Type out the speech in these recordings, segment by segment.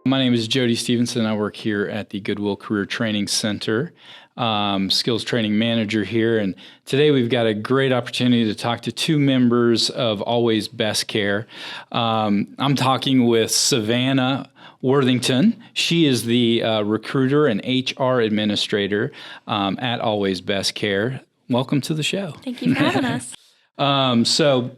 My name is Jody Stevenson. I work here at the Goodwill Career Training Center, skills training manager here. And today we've got a great opportunity to talk to two members of Always Best Care. I'm talking with Savannah Worthington. She is the recruiter and HR administrator at Always Best Care. Welcome to the show. Thank you for having us. So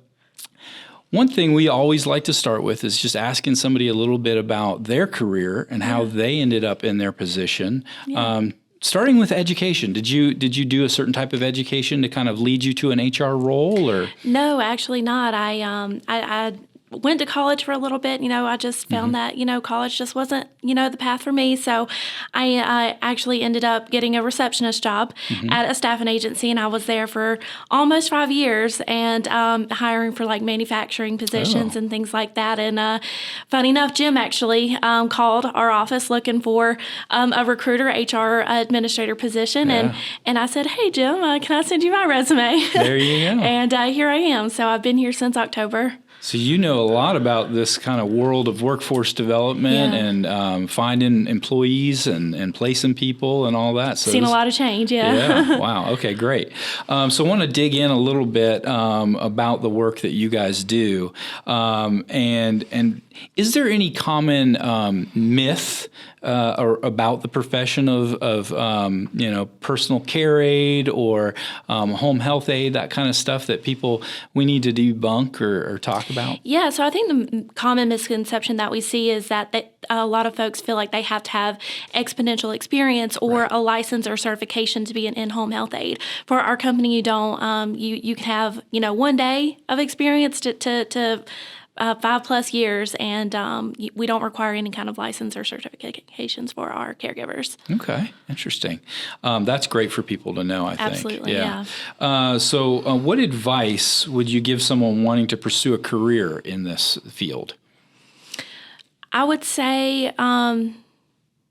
one thing we always like to start with is just asking somebody a little bit about their career and how they ended up in their position. Starting with education, did you do a certain type of education to kind of lead you to an HR role, or? No, actually not. I went to college for a little bit. I just found that, college just wasn't, the path for me. So I actually ended up getting a receptionist job at a staffing agency, and I was there for almost 5 years and hiring for like manufacturing positions and things like that. And funny enough, Jim actually called our office looking for a recruiter, HR administrator position. And I said, hey, Jim, can I send you my resume? There you go. And here I am. So I've been here since October. So you know a lot about this kind of world of workforce development and finding employees and placing people and all that. So seen a lot of change, Yeah. Wow. Okay, great. So I want to dig in a little bit about the work that you guys do. And is there any common myth or about the profession of personal care aide or home health aide, that kind of stuff that we need to debunk or talk about? Yeah, so I think the common misconception that we see is that a lot of folks feel like they have to have exponential experience or a license or certification to be an in-home health aide. For our company, you don't. You can have 1 day of experience to 5+ years, and we don't require any kind of license or certifications for our caregivers. Okay, interesting. That's great for people to know, I think. Absolutely, yeah. So what advice would you give someone wanting to pursue a career in this field? I would say,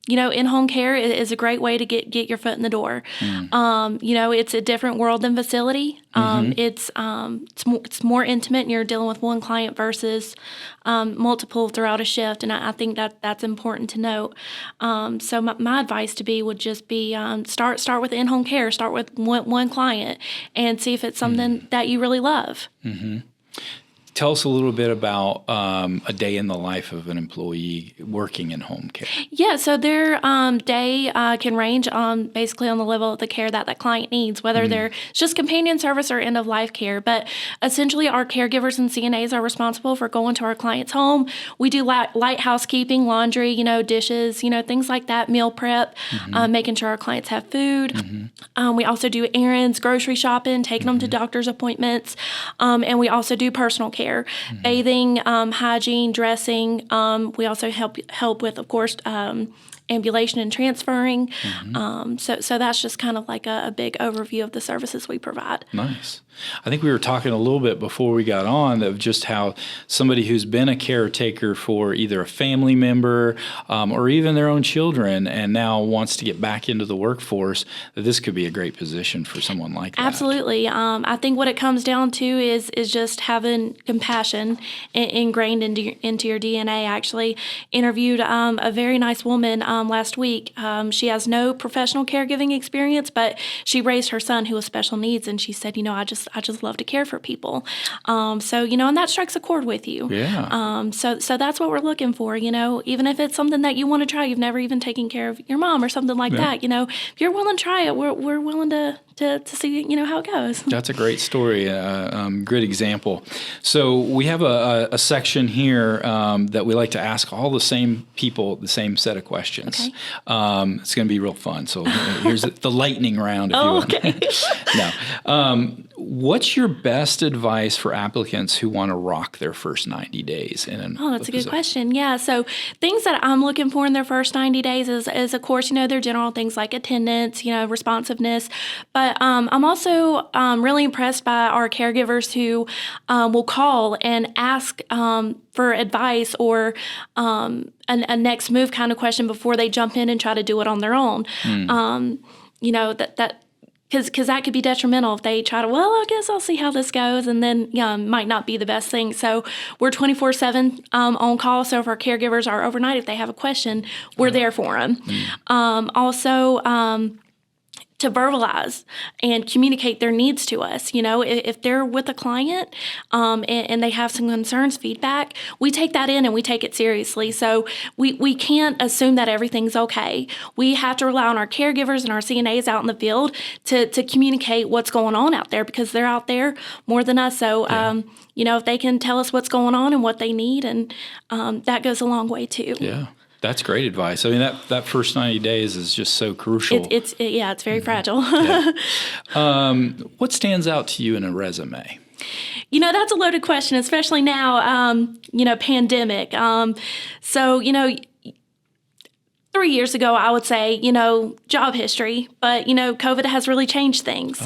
in-home care is a great way to get your foot in the door. It's a different world than facility. It's more intimate, and you're dealing with one client versus multiple throughout a shift, and I think that's important to note. So my advice would just be start with in-home care, start with one client, and see if it's something that you really love. Tell us a little bit about a day in the life of an employee working in home care. Yeah, so their day can range basically on the level of the care that client needs, whether they're just companion service or end-of-life care. But essentially, our caregivers and CNAs are responsible for going to our client's home. We do light housekeeping, laundry, dishes, things like that, meal prep, making sure our clients have food. We also do errands, grocery shopping, taking them to doctor's appointments, and we also do personal care. Bathing, hygiene, dressing. We also help with, of course, ambulation and transferring. So that's just kind of like a big overview of the services we provide. Nice. I think we were talking a little bit before we got on of just how somebody who's been a caretaker for either a family member or even their own children and now wants to get back into the workforce, that this could be a great position for someone like that. Absolutely. I think what it comes down to is just having compassion ingrained into your DNA. I actually interviewed a very nice woman last week. She has no professional caregiving experience, but she raised her son who has special needs, and she said, I just love to care for people. And that strikes a chord with you. Yeah. So that's what we're looking for, even if it's something that you want to try, you've never even taken care of your mom or something like that, if you're willing to try it, we're willing to see, how it goes. That's a great story, great example. So we have a section here that we like to ask all the same people the same set of questions. Okay. It's going to be real fun. So here's the lightning round, if you will. Okay. No. What's your best advice for applicants who want to rock their first 90 days in an that's a good question. Yeah. So things that I'm looking for in their first 90 days is of course, their general things like attendance, responsiveness. But I'm also really impressed by our caregivers who will call and ask for advice or a next move kind of question before they jump in and try to do it on their own. That because that could be detrimental if they try to, well, I guess I'll see how this goes, and then might not be the best thing. So we're 24/7 on call. So if our caregivers are overnight, if they have a question, we're there for them. Also, to verbalize and communicate their needs to us. If they're with a client and they have some concerns, feedback, we take that in and we take it seriously. So we can't assume that everything's okay. We have to rely on our caregivers and our CNAs out in the field to communicate what's going on out there, because they're out there more than us. So, if they can tell us what's going on and what they need, and that goes a long way too. Yeah. That's great advice. I mean, that first 90 days is just so crucial. It's very fragile. What stands out to you in a resume? That's a loaded question, especially now, pandemic. 3 years ago, I would say, job history, but, COVID has really changed things.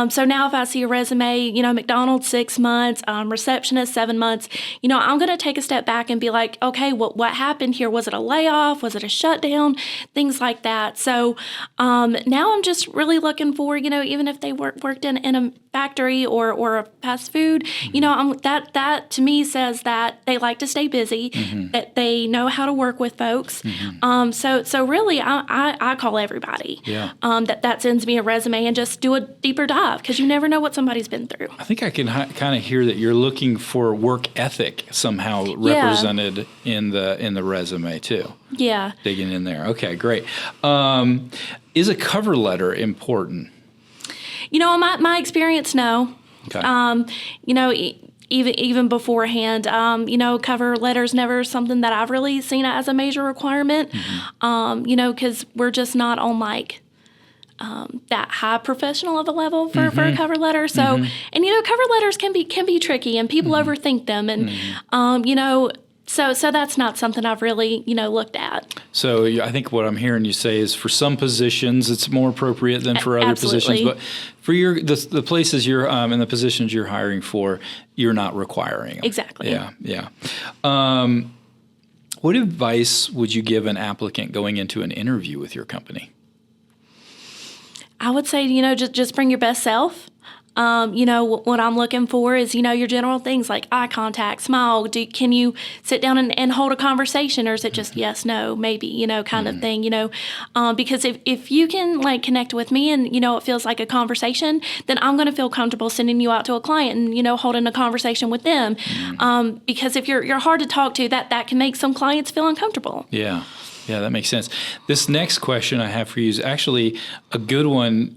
So now if I see a resume, McDonald's 6 months, receptionist 7 months, I'm going to take a step back and be like, okay, what happened here? Was it a layoff? Was it a shutdown? Things like that. So now I'm just really looking for, even if they worked in a factory or a fast food, that to me says that they like to stay busy, that they know how to work with folks. So really, I call everybody that sends me a resume and just do a deeper dive, because you never know what somebody's been through. I think I can kind of hear that you're looking for work ethic somehow represented in the resume too. Yeah. Digging in there. Okay, great. Is a cover letter important? My experience, no. Okay. Even beforehand, cover letters never something that I've really seen as a major requirement, because we're just not on that high professional of a level for a cover letter. So, and cover letters can be tricky, and people overthink them, and So that's not something I've really, looked at. So I think what I'm hearing you say is for some positions it's more appropriate than for other positions, but for the places you're and the positions you're hiring for, you're not requiring them. Exactly. Yeah. What advice would you give an applicant going into an interview with your company? I would say, just bring your best self. What I'm looking for is, your general things like eye contact, smile. Can you sit down and hold a conversation, or is it just yes, no, maybe, kind of thing, because if you can connect with me and, it feels like a conversation, then I'm going to feel comfortable sending you out to a client and, holding a conversation with them. Because if you're hard to talk to, that can make some clients feel uncomfortable. Yeah. Yeah, that makes sense. This next question I have for you is actually a good one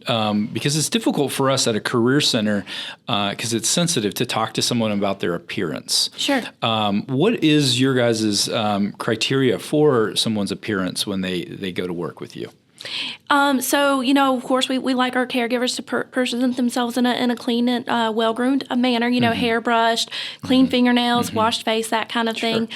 because it's difficult for us at a career center because it's sensitive to talk to someone about their appearance. Sure. What is your guys' criteria for someone's appearance when they go to work with you? Of course, we like our caregivers to present themselves in a clean and well-groomed manner, hair brushed, clean fingernails, washed face, that kind of thing.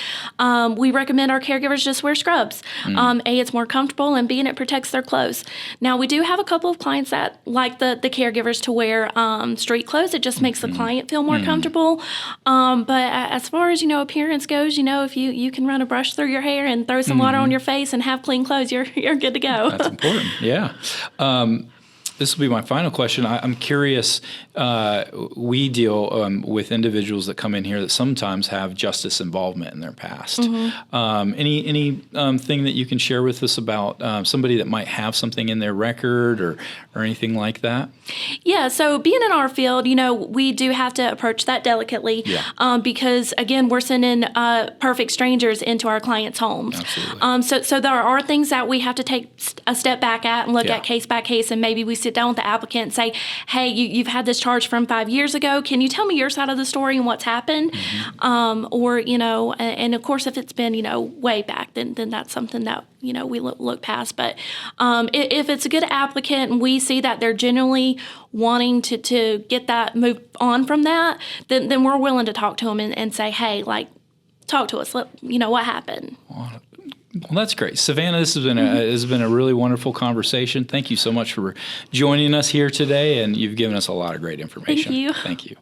We recommend our caregivers just wear scrubs. It's more comfortable, and B, it protects their clothes. Now, we do have a couple of clients that like the caregivers to wear street clothes. It just makes the client feel more comfortable. But as far as, appearance goes, if you can run a brush through your hair and throw some water on your face and have clean clothes, you're good to go. That's important. Yeah. This will be my final question. I'm curious. We deal with individuals that come in here that sometimes have justice involvement in their past. Any thing that you can share with us about somebody that might have something in their record or anything like that? Yeah. So being in our field, we do have to approach that delicately because again, we're sending perfect strangers into our clients' homes. Absolutely. So there are things that we have to take a step back at and look at case by case, and maybe we sit down with the applicant and say, hey, you've had this charge from 5 years ago. Can you tell me your side of the story and what's happened? And of course, if it's been, way back, then that's something that, we look past. But if it's a good applicant and we see that they're genuinely wanting to get that move on from that, then we're willing to talk to them and say, hey, talk to us. What happened? Well, that's great. Savannah, this has been a really wonderful conversation. Thank you so much for joining us here today, and you've given us a lot of great information. Thank you. Thank you.